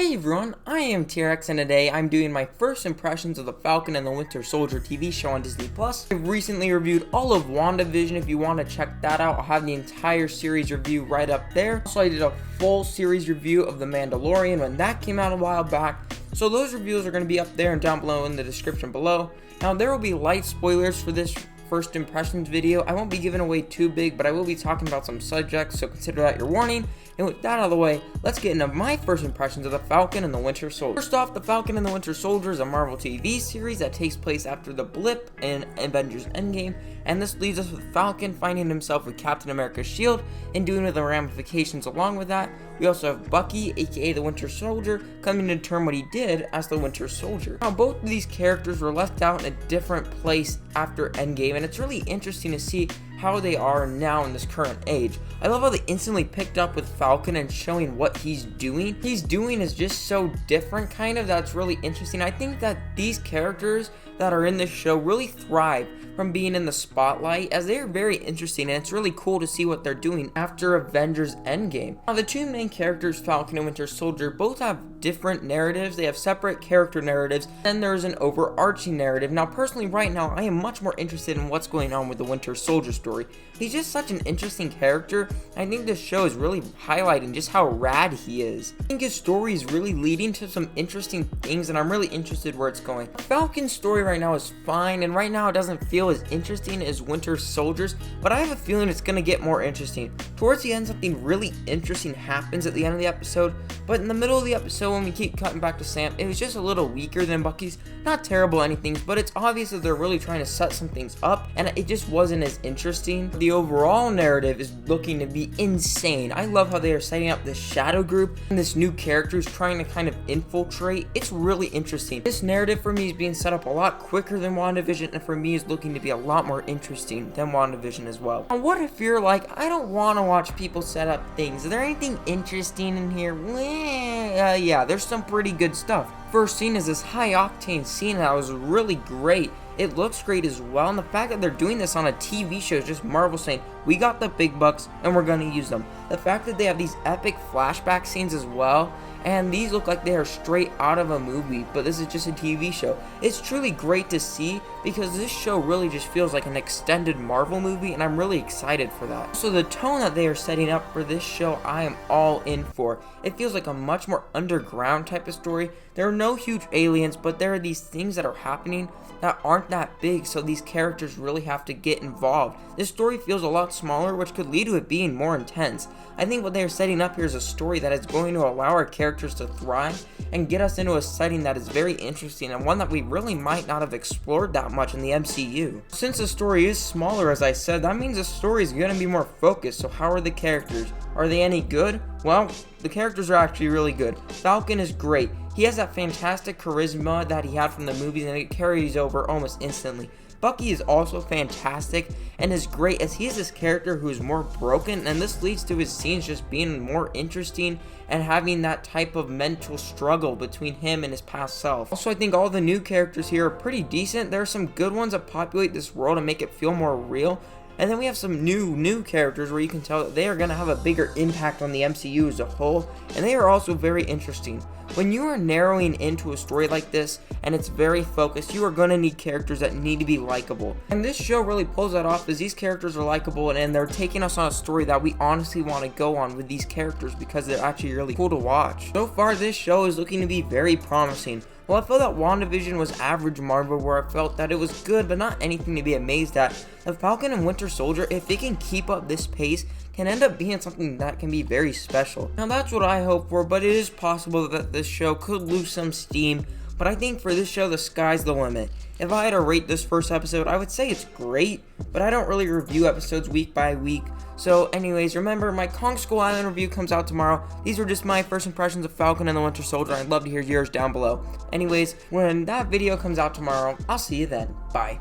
Hey everyone, I am IamT-Rex, and today I'm doing my first impressions of the Falcon and the Winter Soldier TV show on Disney+. I've recently reviewed all of WandaVision. If you want to check that out, I'll have the entire series review right up there. Also, I did a full series review of The Mandalorian when that came out a while back. So those reviews are going to be up there and down below in the description below. Now, there will be light spoilers for this first impressions video. I won't be giving away too big, but I will be talking about some subjects, so consider that your warning. And with that out of the way, let's get into my first impressions of the Falcon and the Winter Soldier. First off, the Falcon and the Winter Soldier is a Marvel TV series that takes place after the blip in Avengers Endgame, and this leaves us with Falcon finding himself with Captain America's shield and dealing with the ramifications along with that. We also have Bucky, aka the Winter Soldier, coming to determine what he did as the Winter Soldier. Now, both of these characters were left out in a different place after Endgame, and it's really interesting to see how they are now in this current age. I love how they instantly picked up with Falcon and showing what he's doing. Is just so different, kind of, that's really interesting. I think that these characters that are in this show really thrive from being in the spotlight, as they are very interesting, and it's really cool to see what they're doing after Avengers Endgame. Now, the two main characters, Falcon and Winter Soldier, both have different narratives. They have separate character narratives, and there's an overarching narrative. Now, personally, right now, I am much more interested in what's going on with the Winter Soldier story. He's just such an interesting character. I think this show is really highlighting just how rad he is. I think his story is really leading to some interesting things, and I'm really interested where it's going. Falcon's story right now is fine, and right now it doesn't feel as interesting as Winter Soldier's, but I have a feeling it's going to get more interesting. Towards the end, something really interesting happens at the end of the episode, but in the middle of the episode, when we keep cutting back to Sam, it was just a little weaker than Bucky's. Not terrible anything, but it's obvious that they're really trying to set some things up, and it just wasn't as interesting. The overall narrative is looking to be insane. I love how they are setting up this shadow group, and this new character is trying to kind of infiltrate. It's really interesting. This narrative for me is being set up a lot quicker than WandaVision, and for me is looking to be a lot more interesting than WandaVision as well. Now, what if you're like, I don't want to watch people set up things? Is there anything interesting in here? Yeah, there's some pretty good stuff. First scene is this high-octane scene that was really great. It looks great as well, and the fact that they're doing this on a TV show is just Marvel saying, we got the big bucks and we're going to use them. The fact that they have these epic flashback scenes as well, and these look like they are straight out of a movie, but this is just a TV show. It's truly great to see, because this show really just feels like an extended Marvel movie, and I'm really excited for that. So the tone that they are setting up for this show, I am all in for. It feels like a much more underground type of story. There are no huge aliens, but there are these things that are happening that aren't that big, so these characters really have to get involved. This story feels a lot smaller, which could lead to it being more intense. I think what they are setting up here is a story that is going to allow our characters to thrive and get us into a setting that is very interesting, and one that we really might not have explored that much in the MCU. Since the story is smaller, as I said, that means the story is going to be more focused. So how are the characters? Are they any good? Well, the characters are actually really good. Falcon is great. He has that fantastic charisma that he had from the movies, and it carries over almost instantly. Bucky is also fantastic and is great, as he is this character who is more broken, and this leads to his scenes just being more interesting and having that type of mental struggle between him and his past self. Also, I think all the new characters here are pretty decent. There are some good ones that populate this world and make it feel more real. And then we have some new characters where you can tell that they are going to have a bigger impact on the MCU as a whole, and they are also very interesting. When you are narrowing into a story like this, and it's very focused, you are going to need characters that need to be likable. And this show really pulls that off, as these characters are likable, and they're taking us on a story that we honestly want to go on with these characters, because they're actually really cool to watch. So far, this show is looking to be very promising. Well, I felt that WandaVision was average Marvel, where I felt that it was good, but not anything to be amazed at. The Falcon and Winter Soldier, if they can keep up this pace, can end up being something that can be very special. Now, that's what I hope for, but it is possible that this show could lose some steam. But I think for this show, the sky's the limit. If I had to rate this first episode, I would say it's great, but I don't really review episodes week by week. So anyways, remember, my Kong Skull Island review comes out tomorrow. These were just my first impressions of Falcon and the Winter Soldier. I'd love to hear yours down below. Anyways, when that video comes out tomorrow, I'll see you then. Bye.